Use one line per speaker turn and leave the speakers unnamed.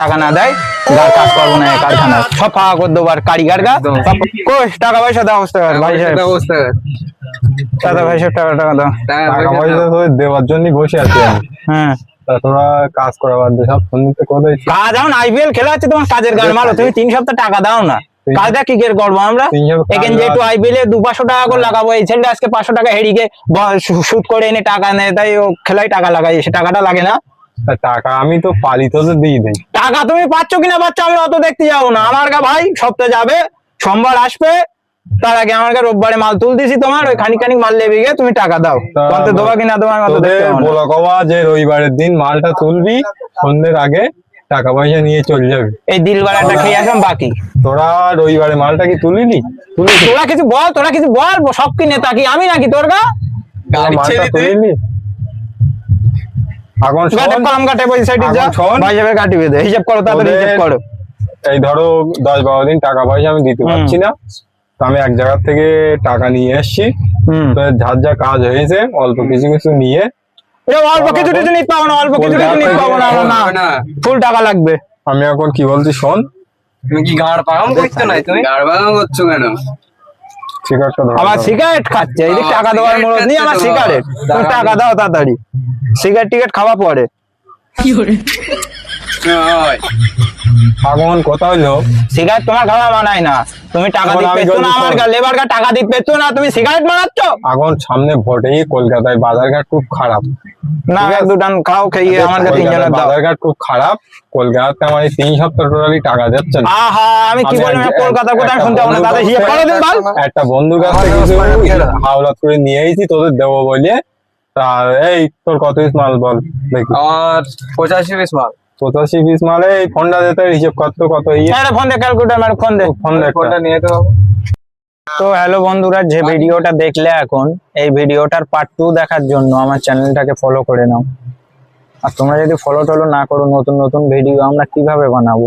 টাকা না দেয় গার কাজ করবো না কারখানা সব ফাঁকা করে দেবো আর কারিগর গা কোষ টাকা পয়সা দাও ভাই সাহেব দাদা ভাই সাহেব টাকা টাকা দাও
টাকা পয়সা তো দেওয়ার জন্য বসে আছি আমি।
হ্যাঁ
তোরা কাজ করা বাদ দিয়ে সব শুনতে কোথায়
কাজ এখন আইপিএল খেলা হচ্ছে তোমার কাজের গান মারো তুমি 3 সপ্তাহ টাকা দাও না কাজটা কি করে করবো আমরা এখানে যেহেতু আইপিএল এ 200-500 টাকা করে লাগাবো এই ছেলেটা আজকে 500 টাকা হেরিকে শুট করে এনে টাকা নেয় তাই ও খেলায় টাকা লাগাই সে টাকাটা লাগে না
টাকা আমি তো পালিত দিয়ে দেই
টাকা তুমি পাচ্ছ কিনা পাচ্ছ আমরা অত দেখতে যাবো না আমার গা ভাই সপ্তাহে যাবে সোমবার আসবে তার আগে আমার কাছে রোববারে মাল তুল দিছি তোমার ওই খানিক মাল লেবে গিয়ে তুমি টাকা দাও তোমাকে দেবা কিনা দেবা আমি অত দেখতে যাবো না
বলা কবা যে রবিবারের দিন মালটা তুলবি সন্ধ্যের আগে টাকা পয়সা নিয়ে চলে যাবে
এই দিলবাড়াটা খেয়ে আসলাম বাকি
তোরা রবিবারে মালটা কি তুলিনি
তোরা কিছু বল সব কি নেতা কি আমি নাকি তোর গা
মালটা তুলিনি এখন
কলম কাটে ওই সাইডে যা ভাই যাবে কাটি বেঁধে হিসাব করো তাড়াতাড়ি হিসাব করো
এই ধরো 10-12 দিন টাকা পয়সা আমি দিতে পারছি না তো আমি এক জায়গা থেকে টাকা নিয়ে এসেছি তো যার যা কাজ হয়েছে অল্প কিছু নিয়ে
অল্প কিছু নিতে পাবো না অল্প কিছু নিতে পাবো না ফুল টাকা লাগবে
আমি এখন কি বলছি শোন
তুমি কি গাড় পাগাম করছো না তুমি গাড় পাগাম করছো কেন
সিগারেটটা ধরো
আমার সিগারেট খাচ্ছে এই টাকা দেওয়ার মরদ নেই আমার সিগারেট তুমি টাকা দাও তাড়াতাড়ি সিগারেট টিকেট খাওয়া পরে
এখন কথা হইলো
সিগারেট তোমার খাওয়া মানায় না তুমি টাকা দিতে পেছো না আমার লেবার গা টাকা দিতে পেছো না তুমি সিগারেট মারাচ্ছ
এখন সামনে ভোটেই কলকাতায় বাজারঘাট খুব খারাপ
না এক দুটান খাও খেয়ে আমার কাছে তিনজনের দাও
বাজারঘাট খুব খারাপ কলকাতাতে আমার এই 3 সপ্তাহ টোটালি টাকা যাচ্ছে না
আহা আমি কি বলবো কলকাতা কোথায় শুনতে হবে না দাদা হিসাব করে দিন বল
একটা বন্ধুর কাছ থেকে কিছু হাওলাত করে নিয়ে আইছি তোদের দেবো বলে তা এই তোর কত পিস মাল বল দেখি
আর 85 পিস মাল
85 পিস মালে এই ফোনটা দিতে হিসাব কত
আরে ফোন দে ক্যালকুলেটর মার ফোন দে
ফোনটা নিয়ে তো
তো হ্যালো বন্ধুরা যে ভিডিওটা দেখলে এখন এই ভিডিওটার পার্ট 2 দেখার জন্য আমার চ্যানেলটাকে ফলো করে নাও আর তোমরা যদি ফলো টলো না করো নতুন ভিডিও আমরা কিভাবে বানাবো